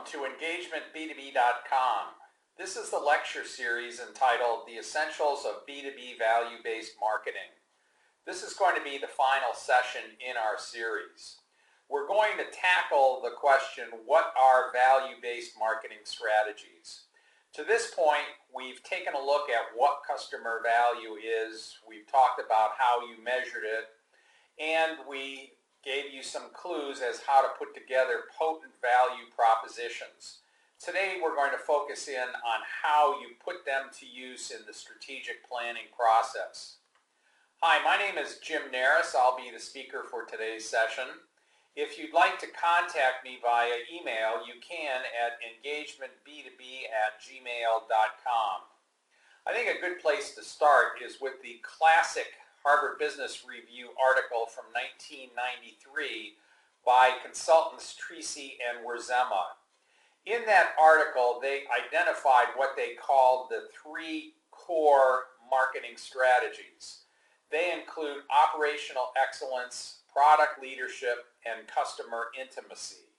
Welcome to EngagementB2B.com. This is the lecture series entitled The Essentials of B2B Value-Based Marketing. This is going to be the final session in our series. We're going to tackle the question, what are value-based marketing strategies? To this point, we've taken a look at what customer value is, we've talked about how you measured it, and we gave you some clues as how to put together potent value propositions. Today we're going to focus in on how you put them to use in the strategic planning process. Hi, my name is Jim Naris. I'll be the speaker for today's session. If you'd like to contact me via email, you can at engagementb2b@gmail.com. I think a good place to start is with the classic Harvard Business Review article from 1993 by consultants Treacy and Wurzema. In that article, they identified what they called the three core marketing strategies. They include operational excellence, product leadership, and customer intimacy.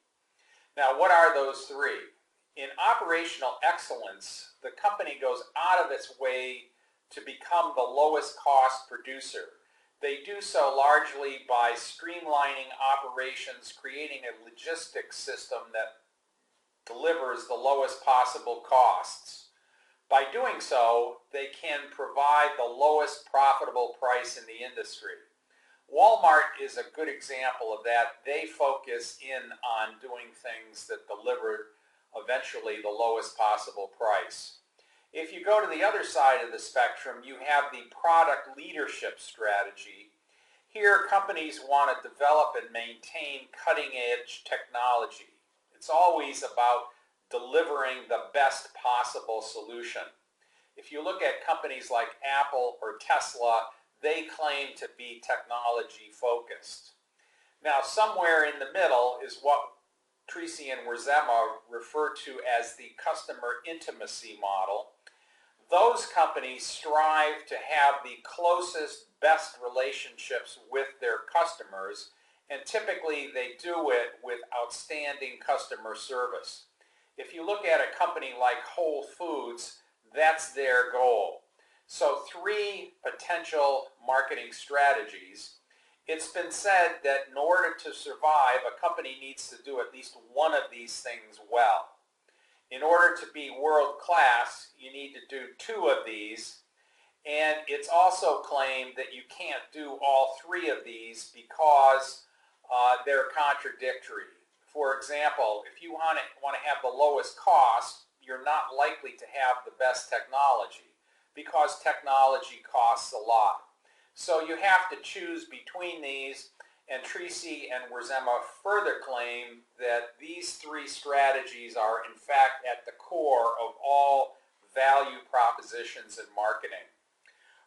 Now, what are those three? In operational excellence, the company goes out of its way to become the lowest cost producer. They do so largely by streamlining operations, creating a logistics system that delivers the lowest possible costs. By doing so, they can provide the lowest profitable price in the industry. Walmart is a good example of that. They focus in on doing things that deliver eventually the lowest possible price. If you go to the other side of the spectrum, you have the product leadership strategy. Here, companies want to develop and maintain cutting-edge technology. It's always about delivering the best possible solution. If you look at companies like Apple or Tesla, they claim to be technology-focused. Now, somewhere in the middle is what Treacy and Wurzema refer to as the customer intimacy model. Those companies strive to have the closest, best relationships with their customers, and typically they do it with outstanding customer service. If you look at a company like Whole Foods, that's their goal. So three potential marketing strategies. It's been said that in order to survive, a company needs to do at least one of these things well. In order to be world-class, you need to do two of these, and it's also claimed that you can't do all three of these because they're contradictory. For example, if you want to have the lowest cost, you're not likely to have the best technology because technology costs a lot. So you have to choose between these, and Treacy and Wurzema further claim that these three strategies are in fact at the core of all value propositions in marketing.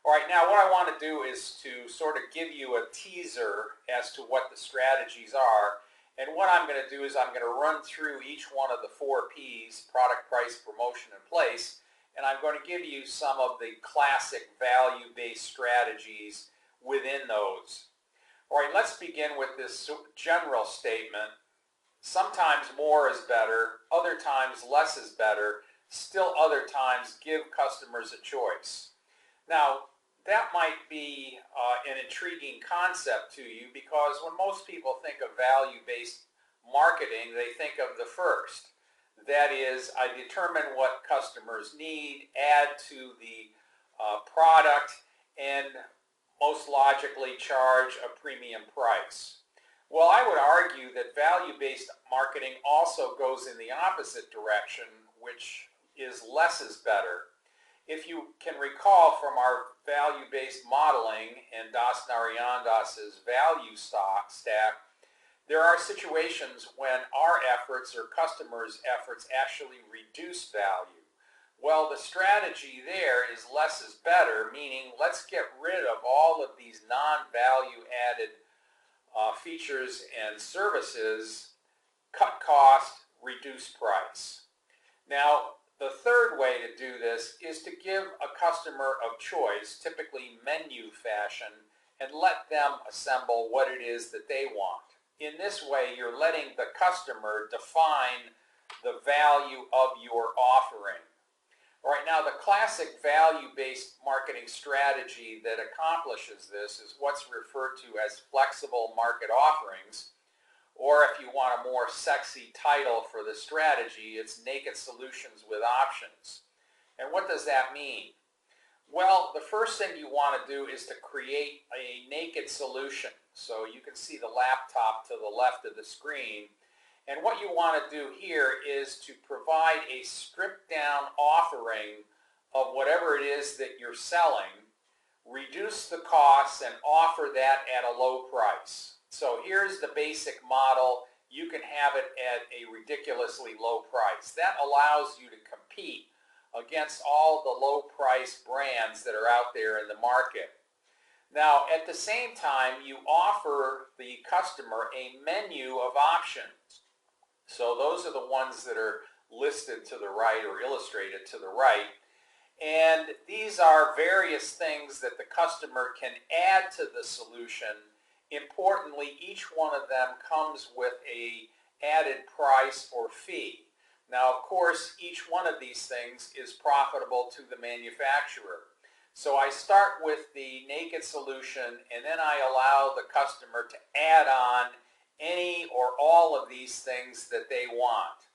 All right, now what I want to do is to sort of give you a teaser as to what the strategies are. And what I'm going to do is I'm going to run through each one of the four P's, product, price, promotion, and place, and I'm going to give you some of the classic value-based strategies within those. All right, let's begin with this general statement. Sometimes more is better, other times less is better, still other times give customers a choice. Now, that might be an intriguing concept to you because when most people think of value-based marketing, they think of the first. That is, I determine what customers need, add to the product, and most logically charge a premium price. Well, I would argue that value-based marketing also goes in the opposite direction, which is less is better. If you can recall from our value-based modeling and Das Narayandas' value stack, there are situations when our efforts or customers' efforts actually reduce value. Well, the strategy there is less is better, meaning let's get rid of all of these non-value added features and services, cut cost, reduce price. Now, the third way to do this is to give a customer of choice, typically menu fashion, and let them assemble what it is that they want. In this way, you're letting the customer define the value of your offering. All right, now the classic value-based marketing strategy that accomplishes this is what's referred to as flexible market offerings, or if you want a more sexy title for the strategy, it's naked solutions with options. And what does that mean? Well, the first thing you want to do is to create a naked solution. So you can see the laptop to the left of the screen. And what you want to do here is to provide a stripped down offering of whatever it is that you're selling, reduce the costs, and offer that at a low price. So here's the basic model. You can have it at a ridiculously low price. That allows you to compete against all the low price brands that are out there in the market. Now, at the same time, you offer the customer a menu of options. So those are the ones that are listed to the right or illustrated to the right. And these are various things that the customer can add to the solution. Importantly, each one of them comes with an added price or fee. Now, of course, each one of these things is profitable to the manufacturer. So I start with the naked solution, and then I allow the customer to add on any or all of these things that they want.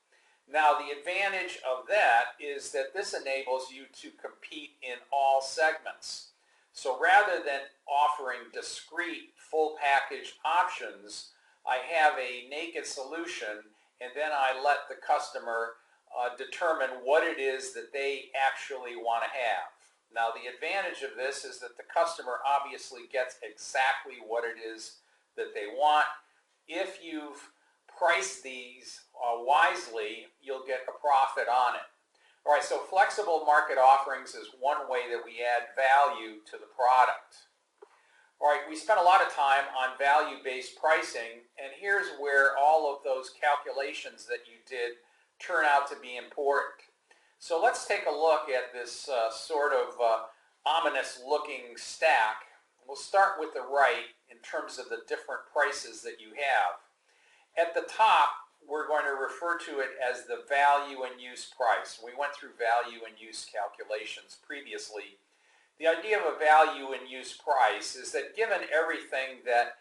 Now, the advantage of that is that this enables you to compete in all segments. So rather than offering discrete full package options, I have a naked solution, and then I let the customer determine what it is that they actually want to have. Now, the advantage of this is that the customer obviously gets exactly what it is that they want. If you've priced these wisely, you'll get a profit on it. All right, so flexible market offerings is one way that we add value to the product. All right, we spent a lot of time on value-based pricing, and here's where all of those calculations that you did turn out to be important. So let's take a look at this sort of ominous-looking stack. We'll start with the right in terms of the different prices that you have. At the top, we're going to refer to it as the value and use price. We went through value and use calculations previously. The idea of a value and use price is that given everything that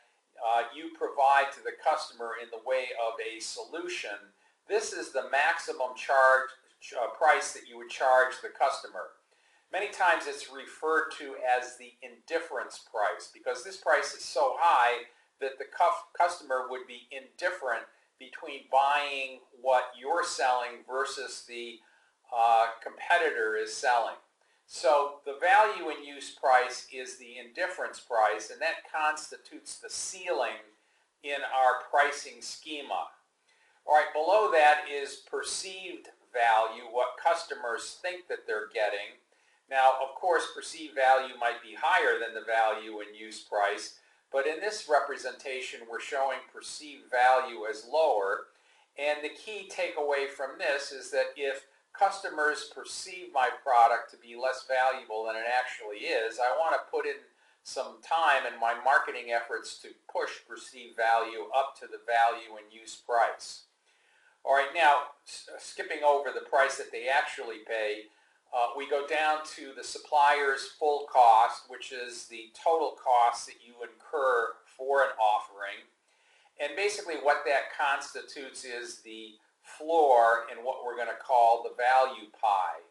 you provide to the customer in the way of a solution, this is the maximum price that you would charge the customer. Many times it's referred to as the indifference price because this price is so high that the customer would be indifferent between buying what you're selling versus the competitor is selling. So the value and use price is the indifference price, and that constitutes the ceiling in our pricing schema. All right, below that is perceived value, what customers think that they're getting. Now, of course, perceived value might be higher than the value and use price, but in this representation, we're showing perceived value as lower. And the key takeaway from this is that if customers perceive my product to be less valuable than it actually is, I want to put in some time in my marketing efforts to push perceived value up to the value and use price. All right, now, skipping over the price that they actually pay, we go down to the supplier's full cost, which is the total cost that you incur for an offering. And basically what that constitutes is the floor in what we're going to call the value pie.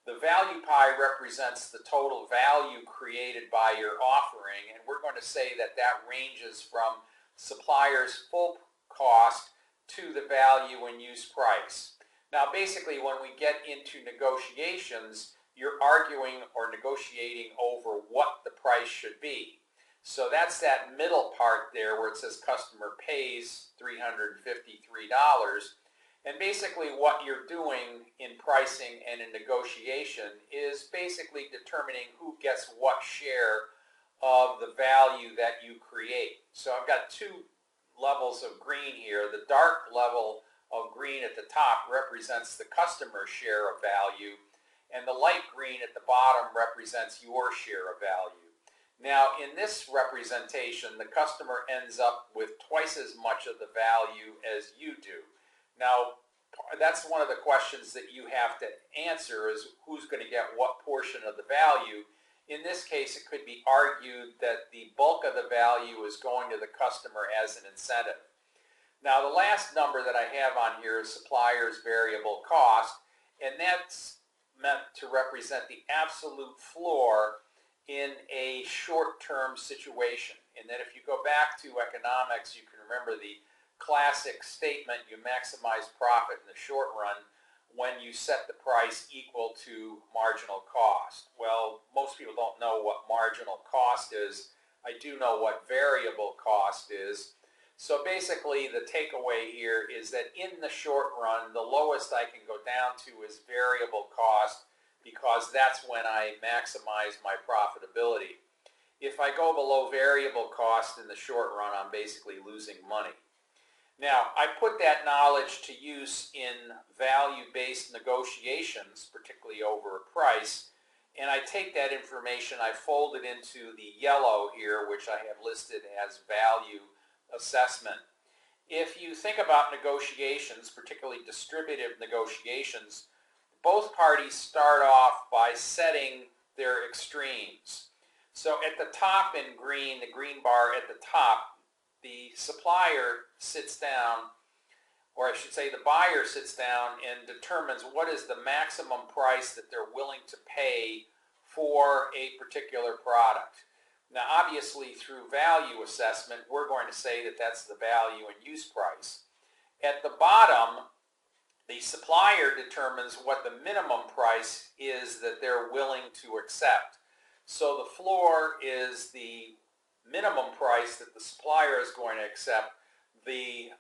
The value pie represents the total value created by your offering, and we're going to say that that ranges from supplier's full cost to the value and use price. Now, basically, when we get into negotiations, you're arguing or negotiating over what the price should be. So that's that middle part there where it says customer pays $353. And basically what you're doing in pricing and in negotiation is basically determining who gets what share of the value that you create. So I've got two levels of green here. The dark level of green at the top represents the customer's share of value, and the light green at the bottom represents your share of value. Now, in this representation, the customer ends up with twice as much of the value as you do. Now, that's one of the questions that you have to answer, is who's going to get what portion of the value. In this case, it could be argued that the bulk of the value is going to the customer as an incentive. Now, the last number that I have on here is supplier's variable cost, and that's meant to represent the absolute floor in a short-term situation. And that if you go back to economics, you can remember the classic statement, you maximize profit in the short run when you set the price equal to marginal cost. Well, most people don't know what marginal cost is. I do know what variable cost is. So basically the takeaway here is that in the short run, the lowest I can go down to is variable cost, because that's when I maximize my profitability. If I go below variable cost in the short run, I'm basically losing money. Now, I put that knowledge to use in value-based negotiations, particularly over a price, and I take that information, I fold it into the yellow here, which I have listed as value assessment. If you think about negotiations, particularly distributive negotiations, both parties start off by setting their extremes. So at the top in green, the green bar at the top, the supplier sits down, or I should say the buyer sits down and determines what is the maximum price that they're willing to pay for a particular product. Now, obviously, through value assessment, we're going to say that that's the value and use price. At the bottom, the supplier determines what the minimum price is that they're willing to accept. So the floor is the minimum price that the supplier is going to accept. The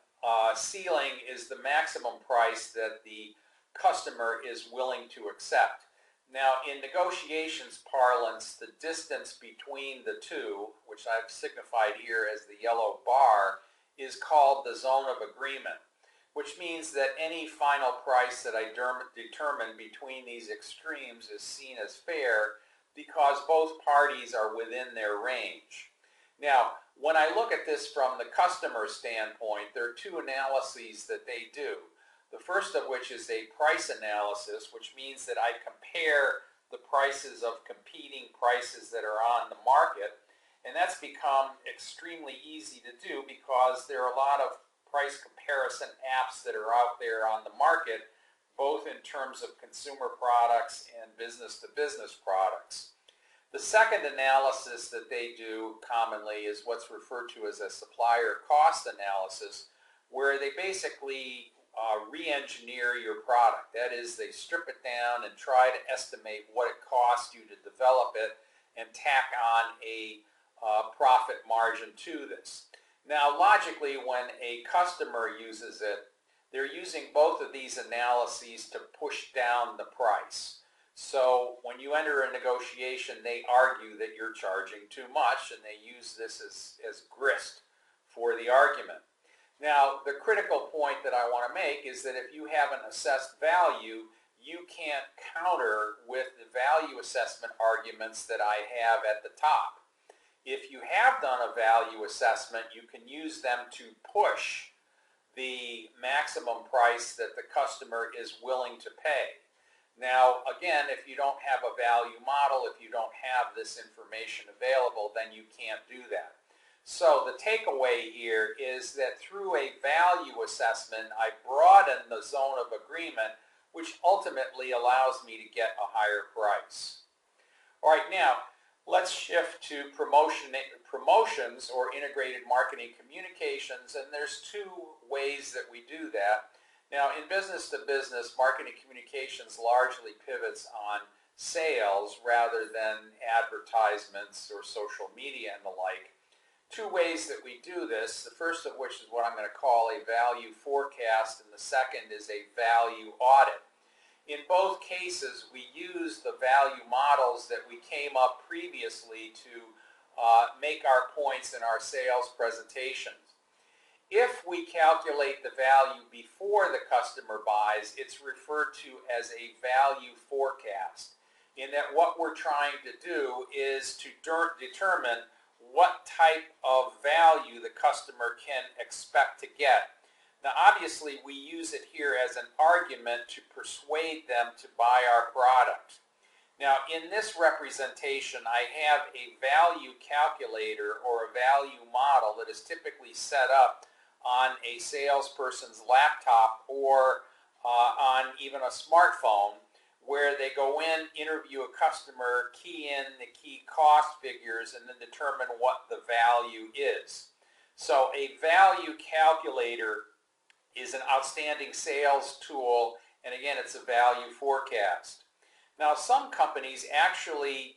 ceiling is the maximum price that the customer is willing to accept. Now, in negotiations parlance, the distance between the two, which I've signified here as the yellow bar, is called the zone of agreement, which means that any final price that I determine between these extremes is seen as fair because both parties are within their range. Now, when I look at this from the customer standpoint, there are two analyses that they do. The first of which is a price analysis, which means that I compare the prices of competing prices that are on the market, and that's become extremely easy to do because there are a lot of price comparison apps that are out there on the market, both in terms of consumer products and business-to-business products. The second analysis that they do commonly is what's referred to as a supplier cost analysis, where they basically re-engineer your product. That is, they strip it down and try to estimate what it costs you to develop it and tack on a profit margin to this. Now, logically, when a customer uses it, they're using both of these analyses to push down the price. So when you enter a negotiation, they argue that you're charging too much, and they use this as grist for the argument. Now, the critical point that I want to make is that if you have an assessed value, you can't counter with the value assessment arguments that I have at the top. If you have done a value assessment, you can use them to push the maximum price that the customer is willing to pay. Now, again, if you don't have a value model, if you don't have this information available, then you can't do that. So the takeaway here is that through a value assessment, I broaden the zone of agreement, which ultimately allows me to get a higher price. All right, now let's shift to promotions or integrated marketing communications, and there's two ways that we do that. Now, in business-to-business, marketing communications largely pivots on sales rather than advertisements or social media and the like. Two ways that we do this, the first of which is what I'm going to call a value forecast, and the second is a value audit. In both cases, we use the value models that we came up previously to make our points in our sales presentations. If we calculate the value before the customer buys, it's referred to as a value forecast, in that what we're trying to do is to determine what type of value the customer can expect to get. Now, obviously, we use it here as an argument to persuade them to buy our product. Now, in this representation, I have a value calculator or a value model that is typically set up on a salesperson's laptop or on even a smartphone, where they go in, interview a customer, key in the key cost figures, and then determine what the value is. So a value calculator is an outstanding sales tool, and again, it's a value forecast. Now, some companies actually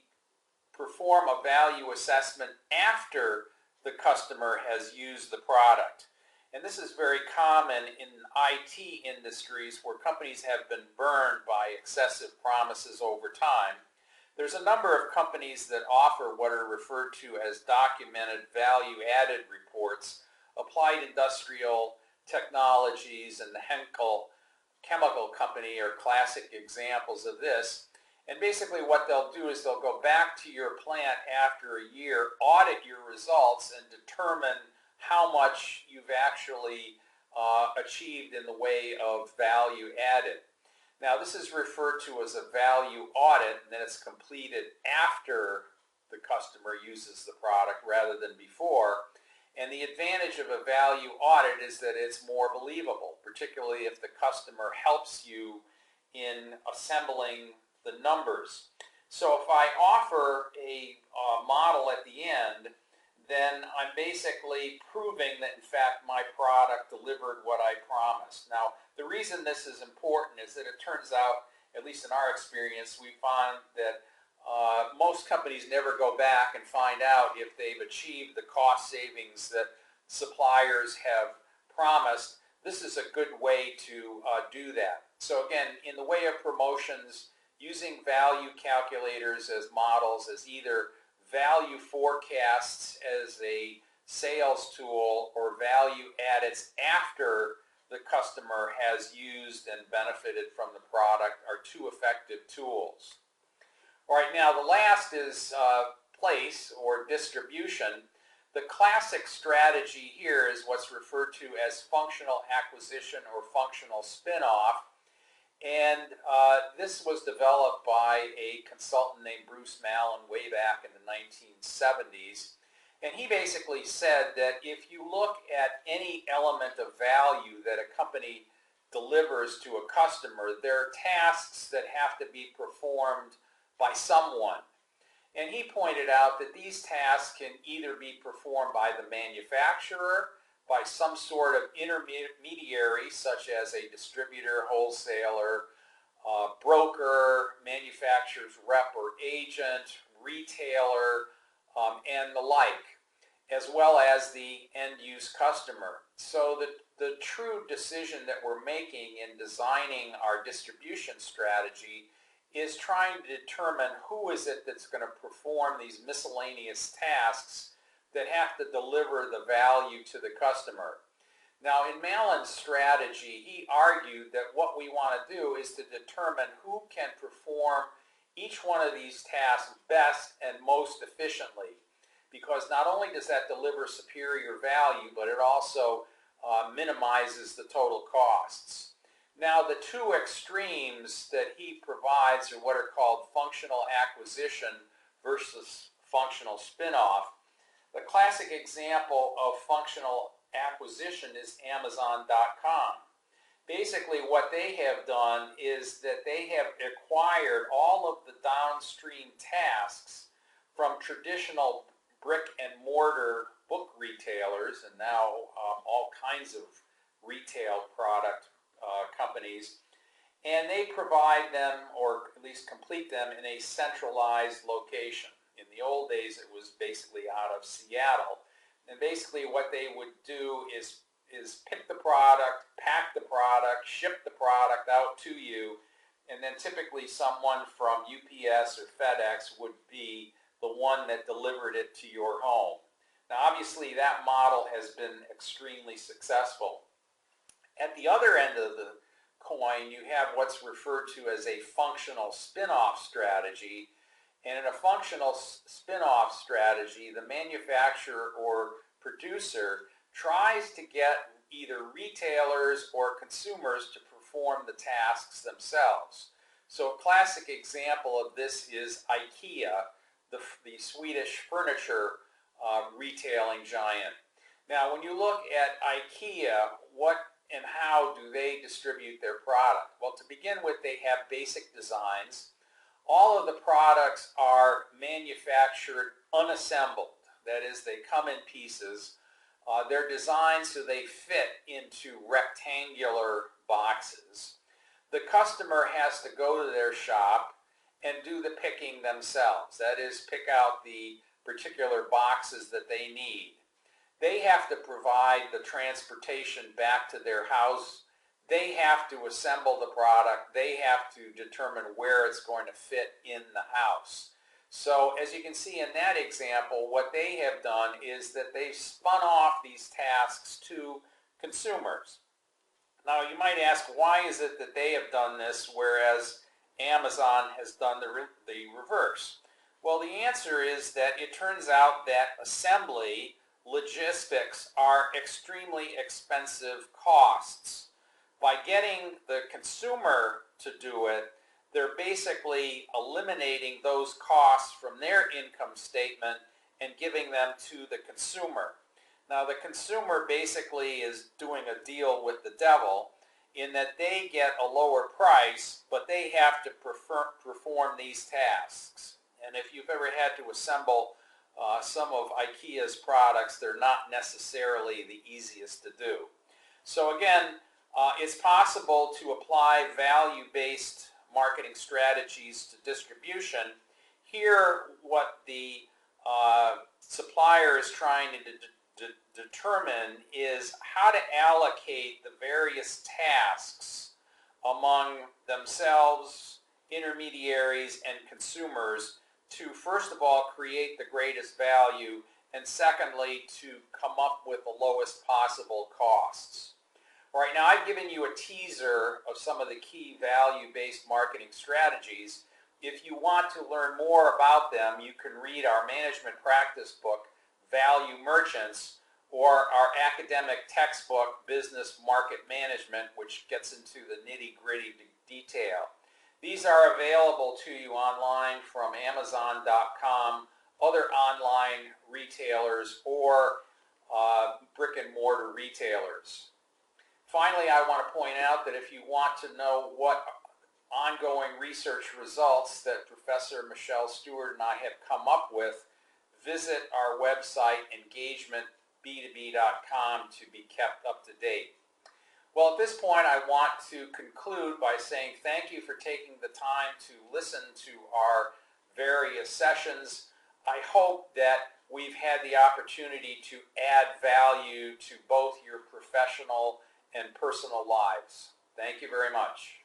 perform a value assessment after the customer has used the product. And this is very common in IT industries where companies have been burned by excessive promises over time. There's a number of companies that offer what are referred to as documented value-added reports. Applied Industrial Technologies and the Henkel Chemical Company are classic examples of this. And basically what they'll do is they'll go back to your plant after a year, audit your results, and determine how much you've actually achieved in the way of value added. Now, this is referred to as a value audit, and then it's completed after the customer uses the product rather than before. And the advantage of a value audit is that it's more believable, particularly if the customer helps you in assembling the numbers. So if I offer a model at the end, then I'm basically proving that, in fact, my product delivered what I promised. Now, the reason this is important is that it turns out, at least in our experience, we found that most companies never go back and find out if they've achieved the cost savings that suppliers have promised. This is a good way to do that. So again, in the way of promotions, using value calculators as models, as either value forecasts as a sales tool or value addeds after the customer has used and benefited from the product are two effective tools. All right, now the last is place or distribution. The classic strategy here is what's referred to as functional acquisition or functional spin-off. And this was developed by a consultant named Bruce Mallon way back in the 1970s. And he basically said that if you look at any element of value that a company delivers to a customer, there are tasks that have to be performed by someone. And he pointed out that these tasks can either be performed by the manufacturer, by some sort of intermediary, such as a distributor, wholesaler, broker, manufacturer's rep or agent, retailer, and the like, as well as the end-use customer. So the true decision that we're making in designing our distribution strategy is trying to determine who is it that's going to perform these miscellaneous tasks that have to deliver the value to the customer. Now, in Mallon's strategy, he argued that what we want to do is to determine who can perform each one of these tasks best and most efficiently, because not only does that deliver superior value, but it also minimizes the total costs. Now, the two extremes that he provides are what are called functional acquisition versus functional spin-off. The classic example of functional acquisition is Amazon.com. Basically, what they have done is that they have acquired all of the downstream tasks from traditional brick and mortar book retailers and now all kinds of retail product companies, and they provide them, or at least complete them, in a centralized location. In the old days, it was basically out of Seattle. And basically what they would do is pick the product, pack the product, ship the product out to you, and then typically someone from UPS or FedEx would be the one that delivered it to your home. Now, obviously, that model has been extremely successful. At the other end of the coin, you have what's referred to as a functional spin-off strategy. And in a functional spin-off strategy, the manufacturer or producer tries to get either retailers or consumers to perform the tasks themselves. So a classic example of this is IKEA, the Swedish furniture retailing giant. Now, when you look at IKEA, what and how do they distribute their product? Well, to begin with, they have basic designs. All of the products are manufactured unassembled. That is, they come in pieces. They're designed so they fit into rectangular boxes. The customer has to go to their shop and do the picking themselves. That is, pick out the particular boxes that they need. They have to provide the transportation back to their house. They have to assemble the product. They have to determine where it's going to fit in the house. So as you can see in that example, what they have done is that they've spun off these tasks to consumers. Now you might ask, why is it that they have done this whereas Amazon has done the reverse? Well, the answer is that it turns out that assembly, logistics are extremely expensive costs. By getting the consumer to do it, they're basically eliminating those costs from their income statement and giving them to the consumer. Now, the consumer basically is doing a deal with the devil in that they get a lower price, but they have to perform these tasks. And if you've ever had to assemble some of IKEA's products, they're not necessarily the easiest to do. So again, it's possible to apply value-based marketing strategies to distribution. Here, what the supplier is trying to determine is how to allocate the various tasks among themselves, intermediaries, and consumers to, first of all, create the greatest value, and secondly, to come up with the lowest possible costs. All right, now I've given you a teaser of some of the key value-based marketing strategies. If you want to learn more about them, you can read our management practice book, Value Merchants, or our academic textbook, Business Market Management, which gets into the nitty-gritty detail. These are available to you online from Amazon.com, other online retailers, or brick-and-mortar retailers. Finally, I want to point out that if you want to know what ongoing research results that Professor Michelle Stewart and I have come up with, visit our website, engagementb2b.com, to be kept up to date. Well, at this point, I want to conclude by saying thank you for taking the time to listen to our various sessions. I hope that we've had the opportunity to add value to both your professional and personal lives. Thank you very much.